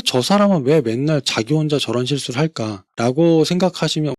저 사람은 왜 맨날 자기 혼자 저런 실수를 할까라고 생각하시면,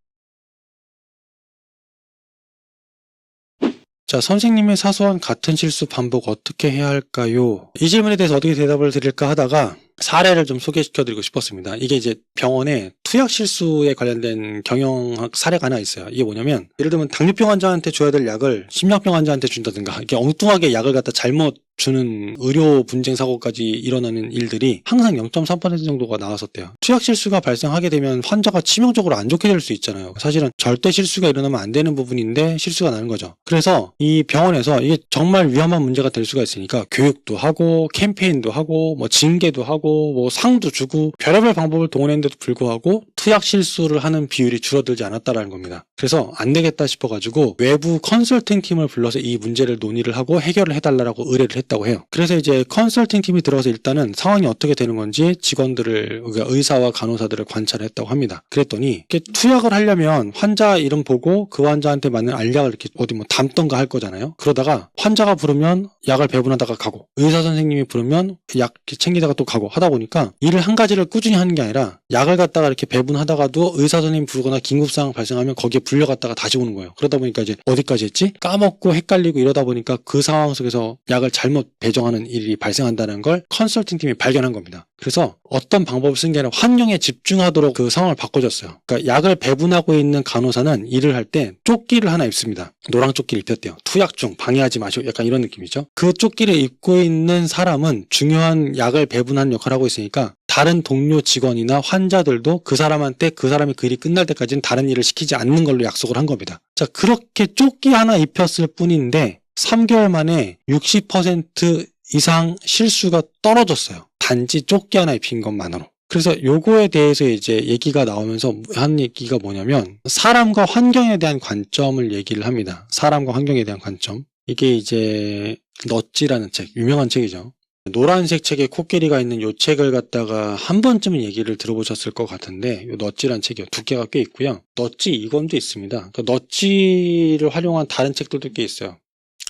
자, 선생님의 사소한 같은 실수 반복 어떻게 해야 할까요? 이 질문에 대해서 어떻게 대답을 드릴까 하다가 사례를 좀 소개시켜드리고 싶었습니다. 이게 이제 병원에 투약 실수에 관련된 경영학 사례가 하나 있어요. 이게 뭐냐면, 예를 들면 당뇨병 환자한테 줘야 될 약을 심장병 환자한테 준다든가, 이렇게 엉뚱하게 약을 갖다 잘못 주는 의료 분쟁 사고까지 일어나는 일들이 항상 0.3% 정도가 나왔었대요. 투약 실수가 발생하게 되면 환자가 치명적으로 안 좋게 될 수 있잖아요. 사실은 절대 실수가 일어나면 안 되는 부분인데 실수가 나는 거죠. 그래서 이 병원에서 이게 정말 위험한 문제가 될 수가 있으니까 교육도 하고 캠페인도 하고 뭐 징계도 하고 뭐 상도 주고 별의별 방법을 동원했는데도 불구하고 투약 실수를 하는 비율이 줄어들지 않았다라는 겁니다. 그래서 안 되겠다 싶어가지고 외부 컨설팅 팀을 불러서 이 문제를 논의를 하고 해결을 해달라고 의뢰를 했다고 해요. 그래서 이제 컨설팅 팀이 들어가서 일단은 상황이 어떻게 되는 건지 직원들을, 그러니까 의사와 간호사들을 관찰했다고 합니다. 그랬더니 이렇게 투약을 하려면 환자 이름 보고 그 환자한테 맞는 알약을 이렇게 어디 뭐 담던가 할 거잖아요. 그러다가 환자가 부르면 약을 배분하다가 가고, 의사 선생님이 부르면 약 챙기다가 또 가고 하다 보니까 일을 한 가지를 꾸준히 하는 게 아니라 약을 갖다가 이렇게 배분하다가도 의사 선생님 부르거나 긴급 상황 발생하면 거기에 불려갔다가 다시 오는 거예요. 그러다 보니까 이제 어디까지 했지? 까먹고 헷갈리고 이러다 보니까 그 상황 속에서 약을 잘못 배정하는 일이 발생한다는 걸 컨설팅 팀이 발견한 겁니다. 그래서 어떤 방법을 쓴 게 아니라 환경에 집중하도록 그 상황을 바꿔줬어요. 그러니까 약을 배분하고 있는 간호사는 일을 할 때 조끼를 하나 입습니다. 노랑 조끼를 입혔대요. 투약 중 방해하지 마시오. 약간 이런 느낌이죠. 그 조끼를 입고 있는 사람은 중요한 약을 배분하는 역할을 하고 있으니까 다른 동료 직원이나 환자들도 그 사람한테 그 사람이 그 일이 끝날 때까지는 다른 일을 시키지 않는 걸로 약속을 한 겁니다. 자, 그렇게 조끼 하나 입혔을 뿐인데 3개월 만에 60% 이상 실수가 떨어졌어요. 단지 조끼 하나 입힌 것만으로. 그래서 요거에 대해서 이제 얘기가 나오면서 한 얘기가 뭐냐면 사람과 환경에 대한 관점을 얘기를 합니다. 사람과 환경에 대한 관점. 이게 이제 넛지라는 책, 유명한 책이죠. 노란색 책에 코끼리가 있는 요 책을 갖다가 한 번쯤은 얘기를 들어보셨을 것 같은데, 요 넛지라는 책이요. 두께가 꽤 있고요. 넛지 이건도 있습니다. 그 넛지를 활용한 다른 책들도 꽤 있어요.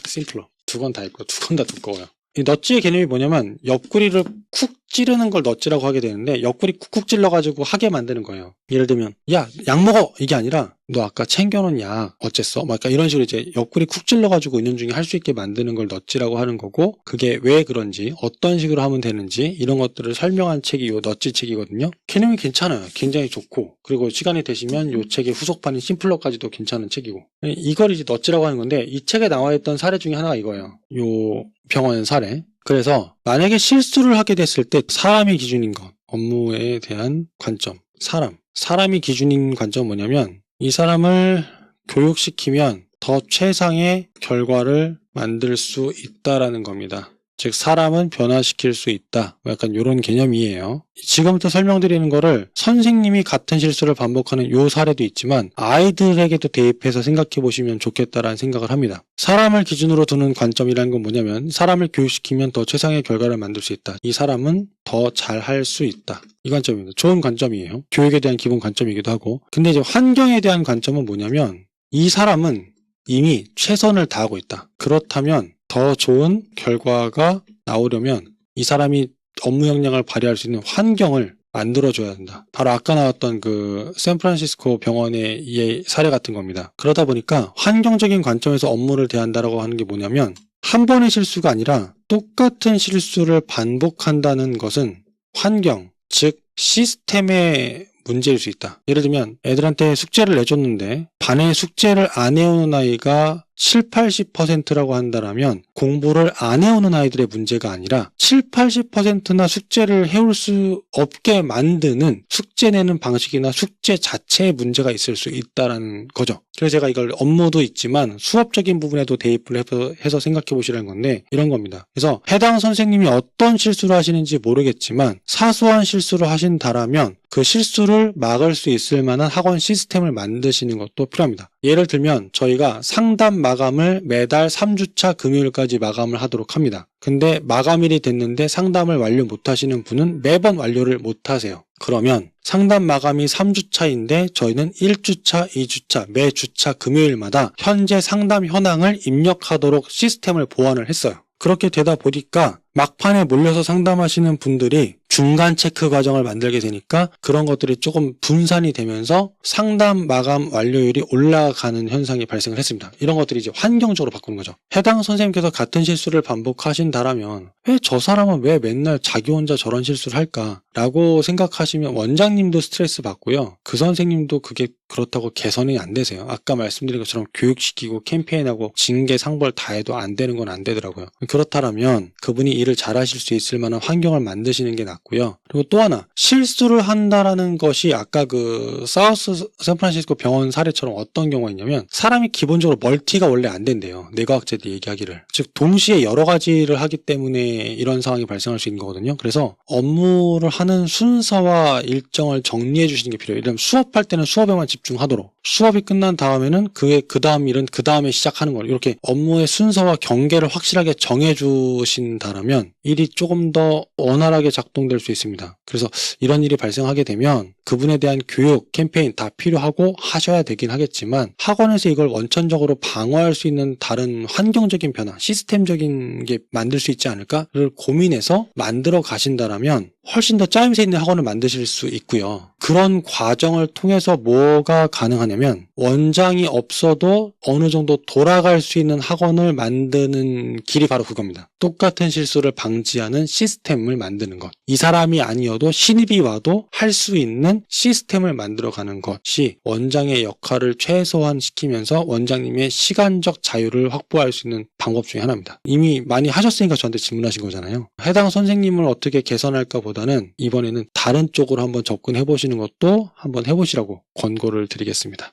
심플러. 두 권 다 있고 두 권 다 두꺼워요. 이 넛지의 개념이 뭐냐면 옆구리를 쿡 찌르는 걸 넛지라고 하게 되는데 옆구리 쿡쿡 찔러가지고 하게 만드는 거예요. 예를 들면 야, 약 먹어! 이게 아니라 너 아까 챙겨놓은 약 어쨌어? 막 이런 식으로 이제 옆구리 쿡 찔러가지고 있는 중에 할 수 있게 만드는 걸 넛지라고 하는 거고, 그게 왜 그런지 어떤 식으로 하면 되는지 이런 것들을 설명한 책이 요 넛지 책이거든요. 개념이 괜찮아요. 굉장히 좋고, 그리고 시간이 되시면 요 책의 후속판인 심플러까지도 괜찮은 책이고, 이걸 이제 넛지라고 하는 건데 이 책에 나와 있던 사례 중에 하나가 이거예요. 요 병원 사례. 그래서 만약에 실수를 하게 됐을 때 사람이 기준인 것, 업무에 대한 관점, 사람이 기준인 관점은 뭐냐면 이 사람을 교육시키면 더 최상의 결과를 만들 수 있다라는 겁니다. 즉 사람은 변화시킬 수 있다. 약간 이런 개념이에요. 지금부터 설명드리는 거를 선생님이 같은 실수를 반복하는 요 사례도 있지만 아이들에게도 대입해서 생각해 보시면 좋겠다라는 생각을 합니다. 사람을 기준으로 두는 관점이라는 건 뭐냐면 사람을 교육시키면 더 최상의 결과를 만들 수 있다. 이 사람은 더 잘할 수 있다. 이 관점입니다. 좋은 관점이에요. 교육에 대한 기본 관점이기도 하고. 근데 이제 환경에 대한 관점은 뭐냐면 이 사람은 이미 최선을 다하고 있다. 그렇다면 더 좋은 결과가 나오려면 이 사람이 업무 역량을 발휘할 수 있는 환경을 만들어줘야 된다. 바로 아까 나왔던 그 샌프란시스코 병원의 이 사례 같은 겁니다. 그러다 보니까 환경적인 관점에서 업무를 대한다라고 하는 게 뭐냐면 한 번의 실수가 아니라 똑같은 실수를 반복한다는 것은 환경, 즉 시스템의 문제일 수 있다. 예를 들면 애들한테 숙제를 내줬는데 반에 숙제를 안 해오는 아이가 7, 80%라고 한다면 공부를 안 해오는 아이들의 문제가 아니라 7, 80%나 숙제를 해올 수 없게 만드는 숙제 내는 방식이나 숙제 자체에 문제가 있을 수 있다는 거죠. 그래서 제가 이걸 업무도 있지만 수업적인 부분에도 대입을 해서 생각해 보시라는 건데 이런 겁니다. 그래서 해당 선생님이 어떤 실수를 하시는지 모르겠지만 사소한 실수를 하신다라면 그 실수를 막을 수 있을 만한 학원 시스템을 만드시는 것도 필요합니다. 예를 들면 저희가 상담 마감을 매달 3주차 금요일까지 마감을 하도록 합니다. 근데 마감일이 됐는데 상담을 완료 못 하시는 분은 매번 완료를 못 하세요. 그러면 상담 마감이 3주차인데 저희는 1주차, 2주차, 매 주차 금요일마다 현재 상담 현황을 입력하도록 시스템을 보완을 했어요. 그렇게 되다 보니까 막판에 몰려서 상담하시는 분들이 중간 체크 과정을 만들게 되니까 그런 것들이 조금 분산이 되면서 상담 마감 완료율이 올라가는 현상이 발생을 했습니다. 이런 것들이 이제 환경적으로 바꾸는 거죠. 해당 선생님께서 같은 실수를 반복하신다라면 왜 저 사람은 왜 맨날 자기 혼자 저런 실수를 할까? 라고 생각하시면 원장님도 스트레스 받고요. 그 선생님도 그게 그렇다고 개선이 안 되세요. 아까 말씀드린 것처럼 교육시키고 캠페인하고 징계 상벌 다 해도 안 되는 건 안 되더라고요. 그렇다면 그분이 일을 잘하실 수 있을 만한 환경을 만드시는 게 낫고요. 그리고 또 하나 실수를 한다라는 것이 아까 그 사우스 샌프란시스코 병원 사례처럼 어떤 경우가 있냐면 사람이 기본적으로 멀티가 원래 안 된대요. 뇌과학자들이 얘기하기를. 즉 동시에 여러 가지를 하기 때문에 이런 상황이 발생할 수 있는 거거든요. 그래서 업무를 하는 순서와 일정을 정리해 주시는 게 필요해요. 예를 들면 수업할 때는 수업에만 집중하도록, 수업이 끝난 다음에는 그 다음 일은 그 다음에 시작하는 걸, 이렇게 업무의 순서와 경계를 확실하게 정해 주신다면 일이 조금 더 원활하게 작동될 수 있습니다. 그래서 이런 일이 발생하게 되면 그분에 대한 교육, 캠페인 다 필요하고 하셔야 되긴 하겠지만 학원에서 이걸 원천적으로 방어할 수 있는 다른 환경적인 변화, 시스템적인 게 만들 수 있지 않을까를 고민해서 만들어 가신다라면 훨씬 더 짜임새 있는 학원을 만드실 수 있고요. 그런 과정을 통해서 뭐가 가능하냐면 원장이 없어도 어느 정도 돌아갈 수 있는 학원을 만드는 길이 바로 그겁니다. 똑같은 실수를 방지하는 시스템을 만드는 것. 이 사람이 아니어도 신입이 와도 할 수 있는 시스템을 만들어가는 것이 원장의 역할을 최소화시키면서 원장님의 시간적 자유를 확보할 수 있는 방법 중에 하나입니다. 이미 많이 하셨으니까 저한테 질문하신 거잖아요. 해당 선생님을 어떻게 개선할까 보다는 이번에는 다른 쪽으로 한번 접근해 보시는 것도 한번 해보시라고 권고를 드리겠습니다.